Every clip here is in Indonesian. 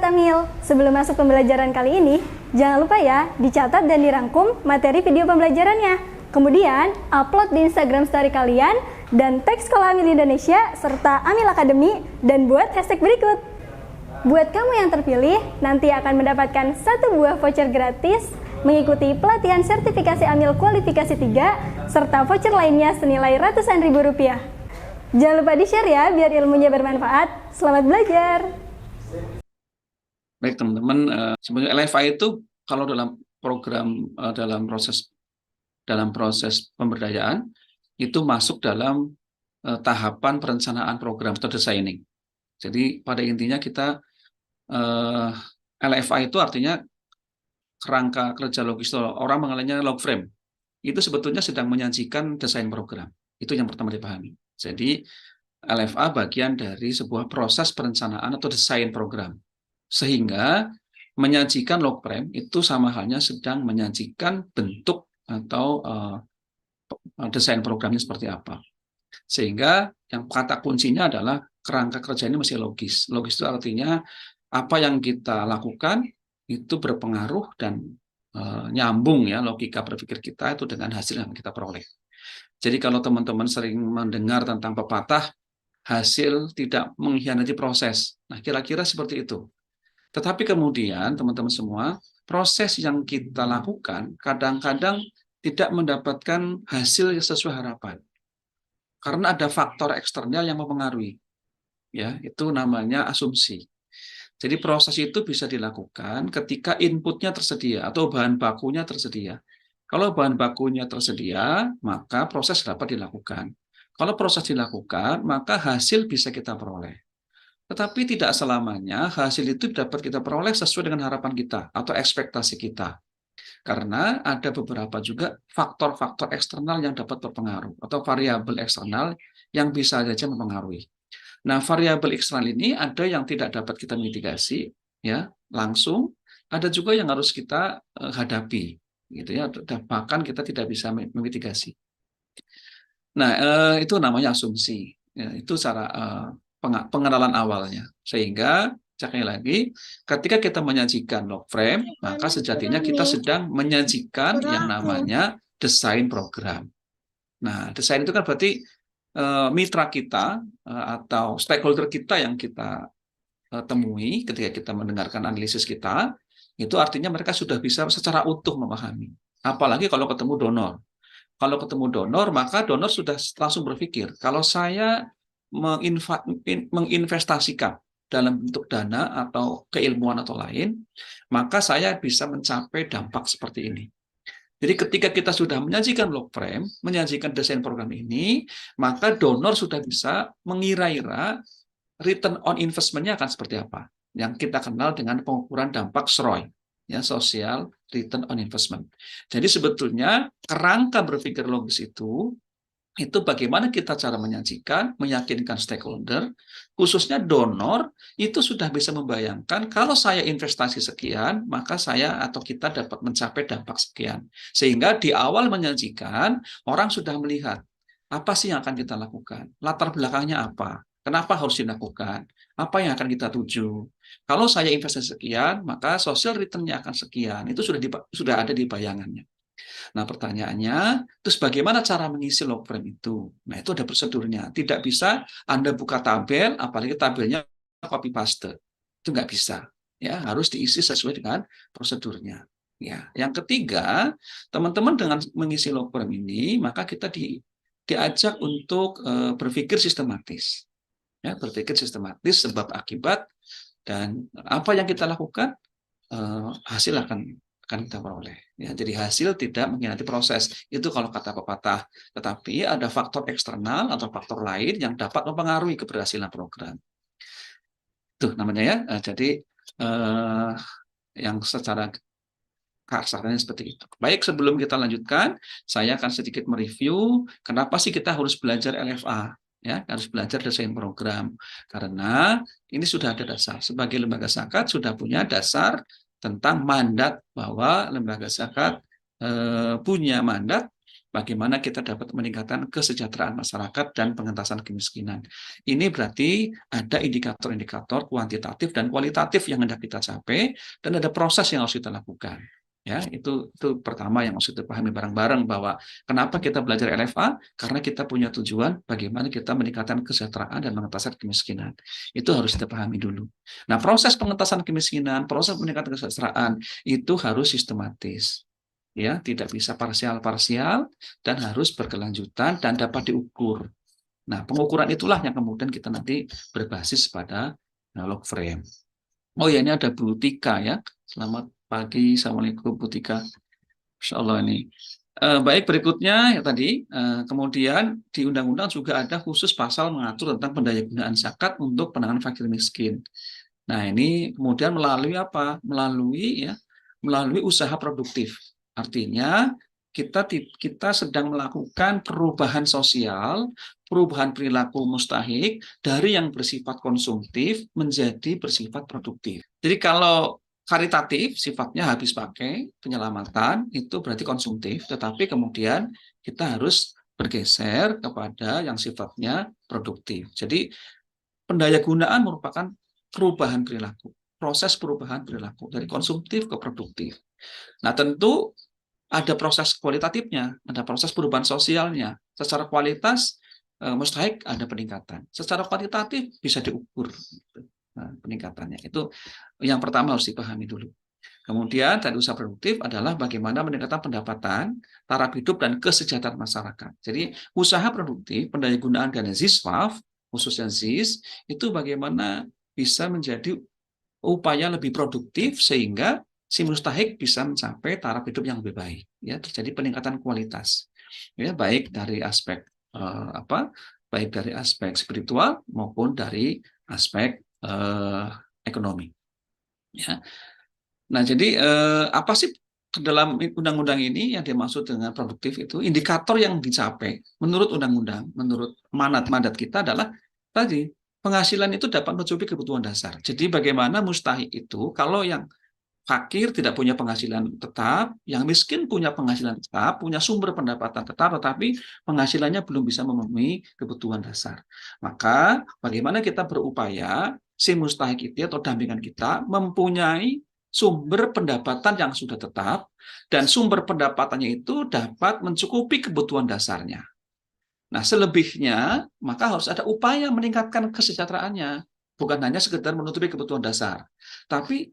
Sobat Amil, sebelum masuk pembelajaran kali ini, jangan lupa ya dicatat dan dirangkum materi video pembelajarannya. Kemudian, upload di Instagram story kalian dan tag Sekolah Amil Indonesia serta Amil Academy dan buat hashtag berikut. Buat kamu yang terpilih, nanti akan mendapatkan 1 buah voucher gratis mengikuti pelatihan sertifikasi Amil kualifikasi 3 serta voucher lainnya senilai ratusan ribu rupiah. Jangan lupa di-share ya biar ilmunya bermanfaat. Selamat belajar. Baik teman-teman, sebenarnya LFA itu kalau dalam program dalam proses pemberdayaan itu masuk dalam tahapan perencanaan program atau designing. Jadi pada intinya kita LFA itu artinya kerangka kerja logis, orang mengenalnya log frame. Itu sebetulnya sedang menyajikan desain program. Itu yang pertama dipahami. Jadi LFA bagian dari sebuah proses perencanaan atau desain program. Sehingga menyajikan log frame itu sama halnya sedang menyajikan bentuk atau desain programnya seperti apa. Sehingga yang kata kuncinya adalah kerangka kerja ini mesti logis. Logis itu artinya apa yang kita lakukan itu berpengaruh dan nyambung ya logika berpikir kita itu dengan hasil yang kita peroleh. Jadi kalau teman-teman sering mendengar tentang pepatah hasil tidak mengkhianati proses. Nah, kira-kira seperti itu. Tetapi kemudian teman-teman semua, proses yang kita lakukan kadang-kadang tidak mendapatkan hasil yang sesuai harapan. Karena ada faktor eksternal yang mempengaruhi. Ya, itu namanya asumsi. Jadi proses itu bisa dilakukan ketika inputnya tersedia atau bahan bakunya tersedia. Kalau bahan bakunya tersedia, maka proses dapat dilakukan. Kalau proses dilakukan, maka hasil bisa kita peroleh. Tetapi tidak selamanya hasil itu dapat kita peroleh sesuai dengan harapan kita atau ekspektasi kita. Karena ada beberapa juga faktor-faktor eksternal yang dapat berpengaruh atau variabel eksternal yang bisa saja mempengaruhi. Nah, variabel eksternal ini ada yang tidak dapat kita mitigasi ya, langsung, ada juga yang harus kita hadapi gitu ya, bahkan kita tidak bisa memitigasi. Nah, itu namanya asumsi. Ya, itu cara pengenalan awalnya. Sehingga, sekali lagi, ketika kita menyajikan log frame, maka sejatinya kita sedang menyajikan yang namanya desain program. Nah, desain itu kan berarti mitra kita atau stakeholder kita yang kita temui ketika kita mendengarkan analisis kita, itu artinya mereka sudah bisa secara utuh memahami. Apalagi kalau ketemu donor. Kalau ketemu donor, maka donor sudah langsung berpikir, kalau saya menginvestasikan dalam bentuk dana atau keilmuan atau lain, maka saya bisa mencapai dampak seperti ini. Jadi ketika kita sudah menyajikan log frame, menyajikan desain program ini, maka donor sudah bisa mengira-ira return on investment-nya akan seperti apa. Yang kita kenal dengan pengukuran dampak SROI, ya, social return on investment. Jadi sebetulnya kerangka berpikir logis itu bagaimana kita cara menyajikan, meyakinkan stakeholder, khususnya donor, itu sudah bisa membayangkan kalau saya investasi sekian, maka saya atau kita dapat mencapai dampak sekian. Sehingga di awal menyajikan, orang sudah melihat, apa sih yang akan kita lakukan? Latar belakangnya apa? Kenapa harus dilakukan? Apa yang akan kita tuju? Kalau saya investasi sekian, maka social return-nya akan sekian. Itu sudah ada di bayangannya. Nah, pertanyaannya, terus bagaimana cara mengisi log frame itu? Nah, itu ada prosedurnya. Tidak bisa Anda buka tabel, apalagi tabelnya copy paste. Itu nggak bisa. Ya, harus diisi sesuai dengan prosedurnya. Ya, yang ketiga, teman-teman dengan mengisi log frame ini, maka kita diajak untuk berpikir sistematis. Ya, berpikir sistematis sebab akibat dan apa yang kita lakukan hasil akan kita peroleh. Ya, jadi hasil tidak mengkhianati proses. Itu kalau kata pepatah. Tetapi ada faktor eksternal atau faktor lain yang dapat mempengaruhi keberhasilan program. Itu namanya ya. Jadi yang secara kasarnya seperti itu. Baik, sebelum kita lanjutkan, saya akan sedikit mereview kenapa sih kita harus belajar LFA. Ya, harus belajar desain program. Karena ini sudah ada dasar. Sebagai lembaga zakat sudah punya dasar tentang mandat bahwa lembaga zakat punya mandat bagaimana kita dapat meningkatkan kesejahteraan masyarakat dan pengentasan kemiskinan. Ini berarti ada indikator-indikator kuantitatif dan kualitatif yang hendak kita capai, dan ada proses yang harus kita lakukan. Ya, itu pertama yang harus kita pahami bareng-bareng, bahwa kenapa kita belajar LFA, karena kita punya tujuan bagaimana kita meningkatkan kesejahteraan dan pengentasan kemiskinan. Itu harus kita pahami dulu. Nah, proses pengentasan kemiskinan, proses meningkatkan kesejahteraan itu harus sistematis. Ya, tidak bisa parsial-parsial dan harus berkelanjutan dan dapat diukur. Nah, pengukuran itulah yang kemudian kita nanti berbasis pada log frame. Oh ya, ini ada Bu Tika ya. Selamat pagi, Assalamualaikum Bu Tika. Insya Allah ini. Baik, berikutnya ya tadi, kemudian di undang-undang juga ada khusus pasal mengatur tentang pendayagunaan zakat untuk penanganan fakir miskin. Nah, ini kemudian melalui apa? Melalui usaha produktif. Artinya kita sedang melakukan perubahan sosial, perubahan perilaku mustahik dari yang bersifat konsumtif menjadi bersifat produktif. Jadi kalau karitatif sifatnya habis pakai, penyelamatan itu berarti konsumtif, tetapi kemudian kita harus bergeser kepada yang sifatnya produktif. Jadi pendayagunaan merupakan perubahan perilaku, proses perubahan perilaku dari konsumtif ke produktif. Nah, tentu ada proses kualitatifnya, ada proses perubahan sosialnya. Secara kualitas mustahik ada peningkatan. Secara kuantitatif bisa diukur peningkatannya. Itu yang pertama harus dipahami dulu. Kemudian tadi usaha produktif adalah bagaimana meningkatkan pendapatan, taraf hidup, dan kesejahteraan masyarakat. Jadi usaha produktif, pendayagunaan dana ZISWAF, khususnya ZIS, itu bagaimana bisa menjadi upaya lebih produktif sehingga si mustahik bisa mencapai taraf hidup yang lebih baik. Ya, terjadi peningkatan kualitas. Ya, baik dari aspek baik dari aspek spiritual maupun dari aspek ekonomi. Ya. Nah, jadi apa sih dalam undang-undang ini yang dimaksud dengan produktif itu? Indikator yang dicapai menurut undang-undang, menurut mandat kita adalah tadi penghasilan itu dapat mencukupi kebutuhan dasar. Jadi bagaimana mustahik itu kalau yang fakir tidak punya penghasilan tetap, yang miskin punya penghasilan tetap, punya sumber pendapatan tetap, tetapi penghasilannya belum bisa memenuhi kebutuhan dasar. Maka bagaimana kita berupaya si mustahik itu atau dampingan kita mempunyai sumber pendapatan yang sudah tetap, dan sumber pendapatannya itu dapat mencukupi kebutuhan dasarnya. Nah, selebihnya maka harus ada upaya meningkatkan kesejahteraannya, bukan hanya sekedar menutupi kebutuhan dasar, tapi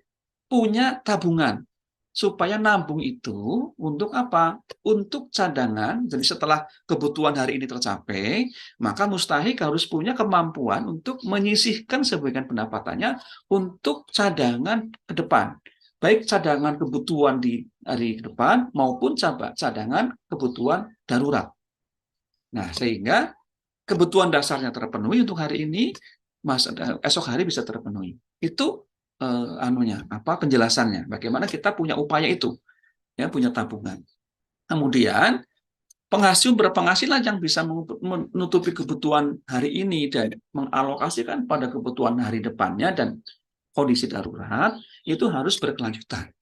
punya tabungan supaya nabung itu untuk apa? Untuk cadangan. Jadi setelah kebutuhan hari ini tercapai, maka mustahik harus punya kemampuan untuk menyisihkan sebagian pendapatannya untuk cadangan ke depan. Baik cadangan kebutuhan di hari ke depan maupun cadangan kebutuhan darurat. Nah, sehingga kebutuhan dasarnya terpenuhi untuk hari ini, esok hari bisa terpenuhi. Itu penjelasannya. Bagaimana kita punya upaya itu, ya, punya tabungan. Kemudian berpenghasilan yang bisa menutupi kebutuhan hari ini dan mengalokasikan pada kebutuhan hari depannya dan kondisi darurat itu harus berkelanjutan.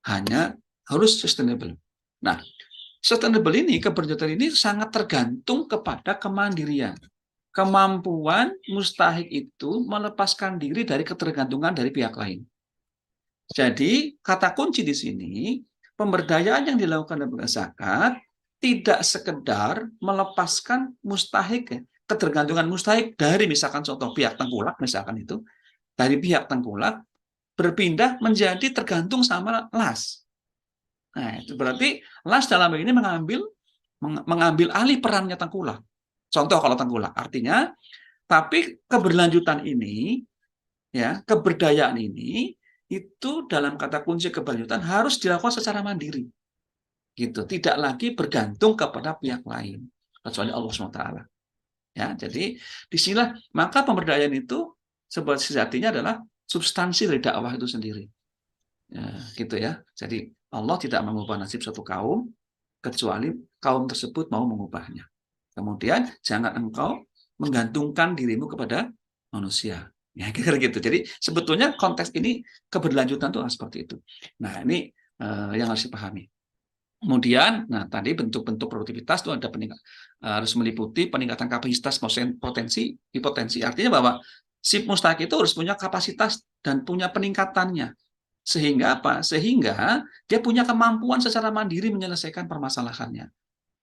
Hanya harus sustainable. Nah, sustainable ini, keberlanjutan ini sangat tergantung kepada kemandirian. Kemampuan mustahik itu melepaskan diri dari ketergantungan dari pihak lain. Jadi, kata kunci di sini, pemberdayaan yang dilakukan dalam zakat tidak sekedar melepaskan mustahik, ketergantungan mustahik dari misalkan contoh pihak tengkulak, misalkan itu, dari pihak tengkulak berpindah menjadi tergantung sama las. Nah, itu berarti las dalam ini mengambil alih perannya tengkulak. Contoh kalau tengkulak, artinya, tapi keberlanjutan ini, ya, keberdayaan ini, itu dalam kata kunci keberlanjutan harus dilakukan secara mandiri, gitu. Tidak lagi bergantung kepada pihak lain, kecuali Allah SWT. Ya, jadi disinilah maka pemberdayaan itu sejatinya adalah substansi dari dakwah itu sendiri. Ya, gitu ya. Jadi Allah tidak mengubah nasib suatu kaum kecuali kaum tersebut mau mengubahnya. Kemudian jangan engkau menggantungkan dirimu kepada manusia. Ya, kira-kira gitu. Jadi sebetulnya konteks ini keberlanjutan itu seperti itu. Nah, ini yang harus dipahami. Kemudian, nah tadi bentuk-bentuk produktivitas itu ada harus meliputi peningkatan kapasitas hipotensi. Artinya bahwa si mustahik itu harus punya kapasitas dan punya peningkatannya. Sehingga apa? Sehingga dia punya kemampuan secara mandiri menyelesaikan permasalahannya.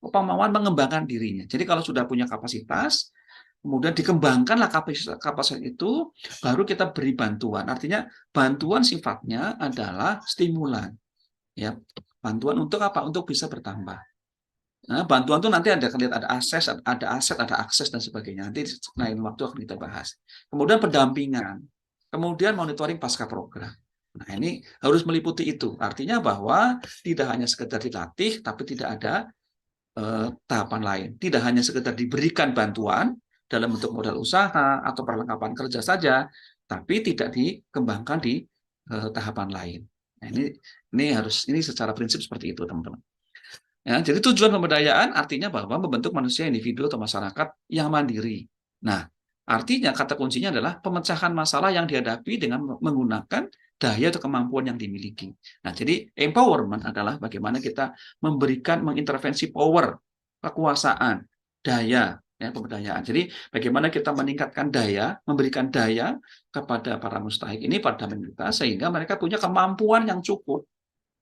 Kemampuan mengembangkan dirinya. Jadi kalau sudah punya kapasitas, kemudian dikembangkanlah kapasitas itu, baru kita beri bantuan. Artinya bantuan sifatnya adalah stimulan. Ya, bantuan untuk apa? Untuk bisa bertambah. Nah, bantuan itu nanti ada aset, ada akses dan sebagainya. Nanti lain waktu akan kita bahas. Kemudian pendampingan, kemudian monitoring pasca program. Nah, ini harus meliputi itu. Artinya bahwa tidak hanya sekedar dilatih, tapi tidak ada tahapan lain. Tidak hanya sekedar diberikan bantuan dalam bentuk modal usaha atau perlengkapan kerja saja, tapi tidak dikembangkan di tahapan lain. Nah, ini secara prinsip seperti itu, teman-teman. Ya, jadi tujuan pemberdayaan artinya bahwa membentuk manusia individu atau masyarakat yang mandiri. Nah, artinya kata kuncinya adalah pemecahan masalah yang dihadapi dengan menggunakan daya atau kemampuan yang dimiliki. Nah, jadi empowerment adalah bagaimana kita mengintervensi power, kekuasaan, daya, ya, pemberdayaan. Jadi bagaimana kita meningkatkan daya, memberikan daya kepada para mustahik ini pada kita sehingga mereka punya kemampuan yang cukup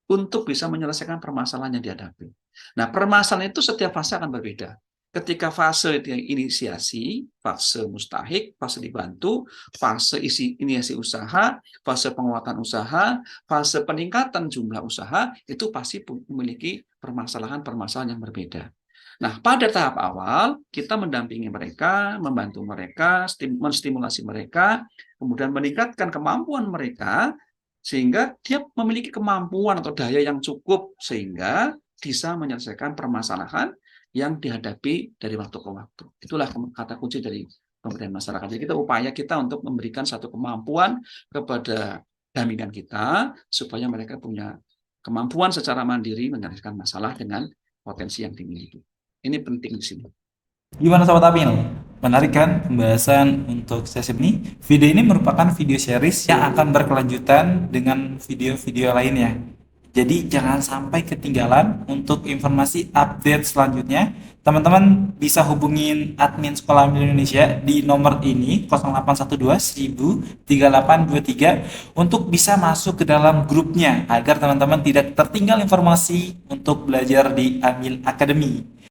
untuk bisa menyelesaikan permasalahan yang dihadapi. Nah, permasalahan itu setiap fase akan berbeda. Ketika fase inisiasi, fase mustahik, fase dibantu, fase inisiasi usaha, fase penguatan usaha, fase peningkatan jumlah usaha, itu pasti memiliki permasalahan-permasalahan yang berbeda. Nah, pada tahap awal, kita mendampingi mereka, membantu mereka, menstimulasi mereka, kemudian meningkatkan kemampuan mereka, sehingga dia memiliki kemampuan atau daya yang cukup sehingga bisa menyelesaikan permasalahan yang dihadapi dari waktu ke waktu. Itulah kata kunci dari pemberdayaan masyarakat. Jadi kita untuk memberikan satu kemampuan kepada dampingan kita supaya mereka punya kemampuan secara mandiri menyelesaikan masalah dengan potensi yang dimiliki. Ini penting di sini. Gimana Sobat Apil? Menarik kan pembahasan untuk sesi ini? Video ini merupakan video series yang akan berkelanjutan dengan video-video lainnya. Jadi jangan sampai ketinggalan untuk informasi update selanjutnya. Teman-teman bisa hubungin admin Sekolah Amil Indonesia di nomor ini 0812 1000 3823 untuk bisa masuk ke dalam grupnya agar teman-teman tidak tertinggal informasi untuk belajar di Amil Academy.